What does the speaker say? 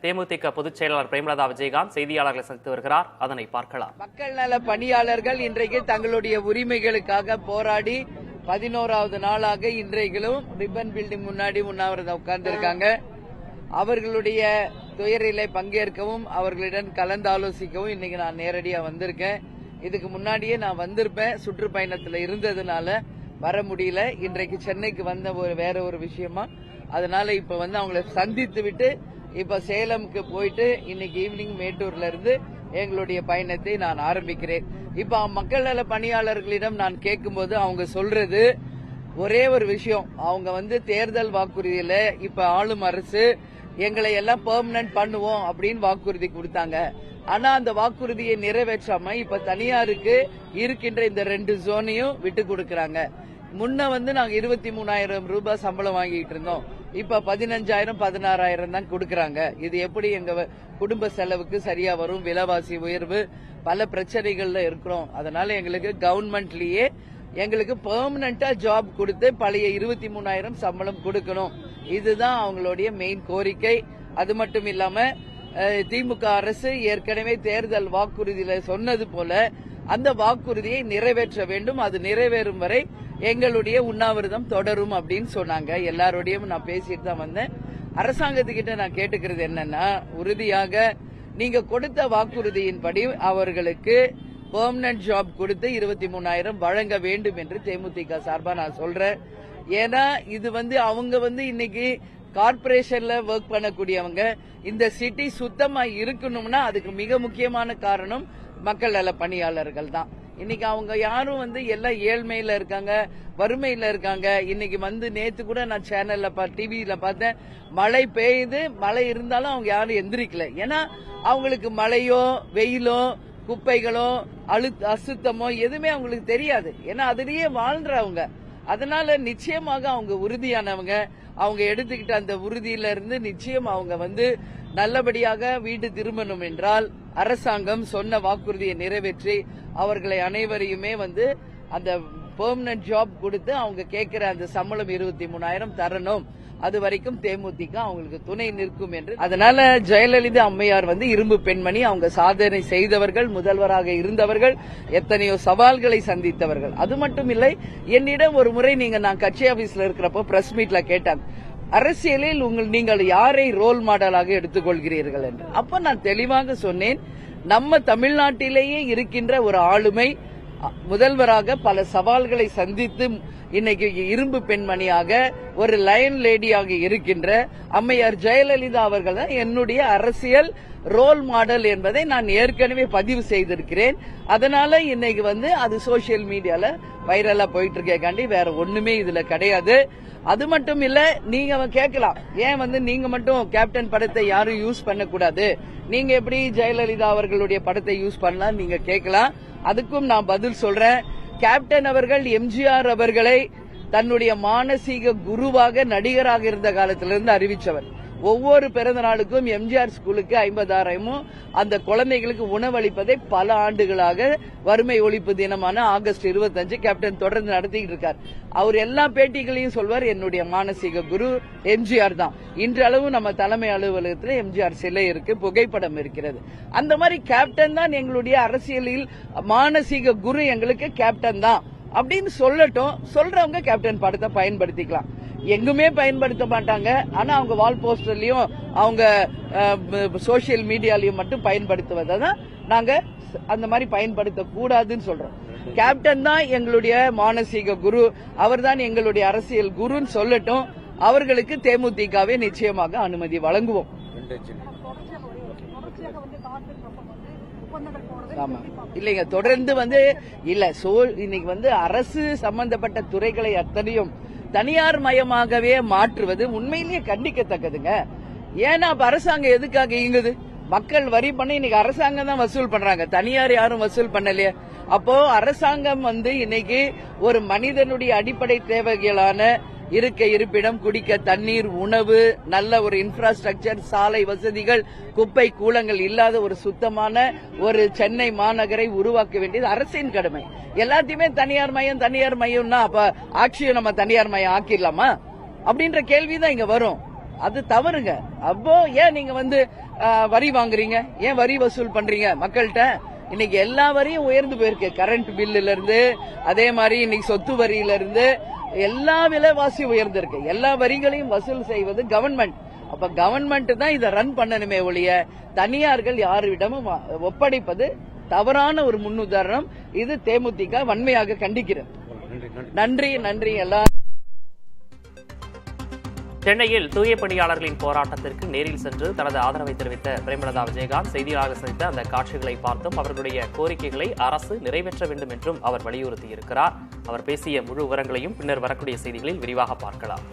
தேமுதிக பொதுச் செயலாளர் பிரேமலதா விஜயகாந்த் செய்தியாளர்களை சந்தித்து வருகிறார். அதனை பார்க்கலாம். மக்கள் நல பணியாளர்கள் இன்றைக்கு தங்களுடைய உரிமைகளுக்காக போராடி 11வது நாளாக இன்றைகளும் ரிப்பன் பில்டிங் முன்னாடி உண்ணாவிரதம் உட்கார்ந்திருக்காங்க. அவர்களுடைய துயரிலை பங்கேற்கவும் அவர்களிடம் கலந்தாலோசிக்கவும் இன்னைக்கு நான் நேரடியா வந்திருக்கேன். இதுக்கு முன்னாடியே நான் வந்திருப்பேன், சுற்றுப்பயணத்தில் இருந்ததுனால வர முடியல. இன்றைக்கு சென்னைக்கு வந்த வேற ஒரு விஷயமா, அதனால இப்ப அவங்களை சந்தித்து விட்டு இப்ப சேலமுக்கு போயிட்டு இன்னைக்கு ஈவினிங் மேட்டூர்ல இருந்து எங்களுடைய பயணத்தை நான் ஆரம்பிக்கிறேன். இப்ப மக்கள் நல பணியாளர்களிடம் நான் கேட்கும்போது அவங்க சொல்றது ஒரே ஒரு விஷயம். அவங்க தேர்தல் வாக்குறுதியில இப்ப ஆளும் அரசு எங்களை எல்லாம் பெர்மனன்ட் பண்ணுவோம் அப்படின்னு வாக்குறுதி கொடுத்தாங்க. ஆனா அந்த வாக்குறுதியை நிறைவேற்றாம இப்ப தனியாருக்கு இருக்கின்ற இந்த 2 ஜோனையும் விட்டு கொடுக்கறாங்க. முன்ன நாங்க 23,000 ரூபாய் சம்பளம் வாங்கிட்டு இருந்தோம். இப்ப 15,000 16,000 தான் கொடுக்கறாங்க. இது எப்படி எங்க குடும்ப செலவுக்கு சரியா வரும்? விலைவாசி உயர்வு, பல பிரச்சனைகள்ல இருக்கிறோம். அதனால எங்களுக்கு கவர்மெண்ட்லயே எங்களுக்கு பெர்மனண்டா ஜாப் கொடுத்து பழைய 23,000 சம்பளம் கொடுக்கணும். இதுதான் அவங்களுடைய மெயின் கோரிக்கை. அது மட்டும் இல்லாம திமுக அரசு ஏற்கனவே தேர்தல் வாக்குறுதியில சொன்னது போல அந்த வாக்குறுதியை நிறைவேற்ற வேண்டும். அது நிறைவேறும் வரை எங்களுடைய உண்ணாவிரதம் தொடரும் அப்படின்னு சொன்னாங்க. எல்லாரோடையும் நான் பேசிட்டு தான் வந்தேன். அரசாங்கத்துக்கிட்ட நான் கேட்டுக்கிறது என்னன்னா, உறுதியாக நீங்க கொடுத்த வாக்குறுதியின்படி அவர்களுக்கு பெர்மனன்ட் ஜாப் கொடுத்து 23,000 வழங்க வேண்டும் என்று தேமுதிக சார்பா நான் சொல்றேன். ஏன்னா இது அவங்க இன்னைக்கு கார்பரேஷன்ல ஒர்க் பண்ணக்கூடியவங்க. இந்த சிட்டி சுத்தமா இருக்கணும்னா அதுக்கு மிக முக்கியமான காரணம் மக்கள் நல பணியாளர்கள் தான். இன்னைக்கு அவங்க யாரும் எல்லாம் ஏழ்மையில இருக்காங்க, வறுமையில இருக்காங்க. இன்னைக்கு நேத்து கூட நான் சேனல்ல டிவியில பார்த்தேன், மழை பெய்யுது, மழை இருந்தாலும் அவங்க யாரும் எந்திரிக்கல. ஏன்னா அவங்களுக்கு மழையோ வெயிலோ குப்பைகளோ அசுத்தமோ எதுவுமே அவங்களுக்கு தெரியாது. ஏன்னா அதுலயே வாழ்றவங்க. அதனால நிச்சயமாக அவங்க உறுதியானவங்க. அவங்க எடுத்துக்கிட்ட அந்த உறுதியில இருந்து நிச்சயம் அவங்க நல்லபடியாக வீடு திரும்பணும் என்றால் அரசாங்கம் சொன்ன வாக்குறுதியை நிறைவேற்றி அவர்களை அனைவரையுமே அந்த பெர்மனன்ட் ஜாப் கொடுத்து அவங்க கேட்கிற அந்த சம்பளம் 23,000 தரணும். அது வரைக்கும் தேமுதிக அவங்களுக்கு துணை நிற்கும் என்று. அதனால ஜெயலலிதா அம்மையார் இரும்பு பெண்மணி. அவங்க சாதனை செய்தவர்கள், முதல்வராக இருந்தவர்கள், எத்தனையோ சவால்களை சந்தித்தவர்கள். அது மட்டும் இல்லை, என்னிடம் ஒரு முறை நான் கட்சி ஆபீஸ்ல இருக்கிறப்போ பிரஸ் மீட்ல கேட்டாங்க, அரசியலில் நீங்கள் யாரை ரோல் மாடலாக எடுத்துக்கொள்கிறீர்கள் என்று. அப்ப நான் தெளிவாக சொன்னேன், நம்ம தமிழ்நாட்டிலேயே இருக்கின்ற ஒரு ஆளுமை முதல்வராக பல சவால்களை சந்தித்து இன்னைக்கு இரும்பு பெண்மணியாக ஒரு லயன் லேடியாக இருக்கின்ற அம்மையார் ஜெயலலிதா அவர்கள் தான் என்னுடைய அரசியல் ரோல் மாடல் என்பதை நான் ஏற்கனவே பதிவு செய்திருக்கிறேன். அதனால இன்னைக்கு அது சோசியல் மீடியால வைரலா போயிட்டு இருக்கேக்காண்டி வேற ஒண்ணுமே இதுல கிடையாது. அது மட்டும் இல்ல, நீங்க கேட்கலாம், ஏன் நீங்க மட்டும் கேப்டன் படத்தை யாரும் யூஸ் பண்ணக்கூடாது, நீங்க எப்படி ஜெயலலிதா அவர்களுடைய படத்தை யூஸ் பண்ணலாம் நீங்க கேட்கலாம். அதுக்கும் நான் பதில் சொல்றேன். கேப்டன் அவர்கள் எம்ஜிஆர் அவர்களை தன்னுடைய மானசீக குருவாக நடிகராக இருந்த காலத்திலிருந்து அறிவிச்சவர். ஒவ்வொரு பிறந்த நாளுக்கும் எம்ஜிஆர் ஸ்கூலுக்கு 50,000 அந்த குழந்தைகளுக்கு உணவளிப்பதை பல ஆண்டுகளாக வறுமை ஒழிப்பு தினமான ஆகஸ்ட் 25 கேப்டன் தொடர்ந்து நடத்திட்டு இருக்கார். அவர் எல்லா பேட்டிகளையும் சொல்வார், என்னுடைய மானசீக குரு எம்ஜிஆர் தான். இன்றளவு நம்ம தலைமை அலுவலகத்தில் எம்ஜிஆர் சிலை இருக்கு, புகைப்படம் இருக்கிறது. அந்த மாதிரி கேப்டன் தான் எங்களுடைய அரசியலில் மானசீக குரு, எங்களுக்கு கேப்டன் தான் அப்படின்னு சொல்லட்டும். சொல்றவங்க கேப்டன் படத்தை பயன்படுத்திக்கலாம். எங்குமே பயன்படுத்த மாட்டாங்க. ஆனா அவங்க வால் போஸ்டர்லயும் அவங்க சோசியல் மீடியாலயும் மட்டும் பயன்படுத்துவதான் நாங்க அந்த மாதிரி பயன்படுத்த கூடாதுன்னு சொல்றோம். கேப்டன் தான் எங்களுடைய மானசீக குரு, அவர் தான் எங்களுடைய அரசியல் குருன்னு சொல்லட்டும். அவர்களுக்கு தேமுதிகவே நிச்சயமாக அனுமதி வழங்குவோம். ஆமா, இல்லைங்க, தொடர்ந்து இல்ல இன்னைக்கு அரசு சம்பந்தப்பட்ட துறைகளை அத்தனையும் தனியார் மயமாகவே மாற்றுவது உண்மையிலேயே கண்டிக்கத்தக்கதுங்க. ஏன்னா அரசாங்கம் எதுக்காக இயங்குது? மக்கள் வரி பண்ணி இன்னைக்கு அரசாங்கம் தான் வசூல் பண்றாங்க, தனியார் யாரும் வசூல் பண்ணலையே. அப்போ அரசாங்கம் இன்னைக்கு ஒரு மனிதனுடைய அடிப்படை தேவைகளான இருக்க இருப்பிடம், குடிக்க தண்ணீர், உணவு, நல்ல ஒரு இன்ஃப்ராஸ்ட்ரக்சர், சாலை வசதிகள், குப்பை கூலங்கள் இல்லாத ஒரு சுத்தமான ஒரு சென்னை மாநகரை உருவாக்க வேண்டியது அரசின் கடமை. எல்லாத்தையுமே தனியார் மயம்னா அப்ப ஆட்சியை நம்ம தனியார் மயம் ஆக்கிடலாமா அப்படின்ற கேள்விதான் இங்க வரும். அது தவறுங்க. அப்போ ஏன் நீங்க வரி வாங்குறீங்க, ஏன் வரி வசூல் பண்றீங்க மக்கள்கிட்ட? இன்னைக்கு எல்லா வரியும் உயர்ந்து போயிருக்கு. கரண்ட் பில்லுல இருந்து, அதே மாதிரி இன்னைக்கு சொத்து வரியில இருந்து எல்லா விலைவாசி உயர்ந்திருக்கு. எல்லா வரிகளையும் வசூல் செய்வது கவர்மெண்ட். அப்ப கவர்மெண்ட் தான் இதை ரன் பண்ணணுமே ஒழிய தனியார்கள் யாரிடமும் ஒப்படைப்பது தவறான ஒரு முன்னுதாரணம். இது தேமுதிக வன்மையாக கண்டிக்கிறது. நன்றி எல்லா. சென்னையில் தூய பணியாளர்களின் போராட்டத்திற்கு நேரில் சென்று தனது ஆதரவை தெரிவித்த பிரேமலதா விஜயகாந்த் செய்தியாளர்கள் சந்தித்த அந்த காட்சிகளை பார்த்தும் அவர்களுடைய கோரிக்கைகளை அரசு நிறைவேற்ற வேண்டும் என்றும் அவர் வலியுறுத்தியிருக்கிறார். அவர் பேசிய முழு விவரங்களையும் பின்னர் வரக்கூடிய செய்திகளில் விரிவாக பார்க்கலாம்.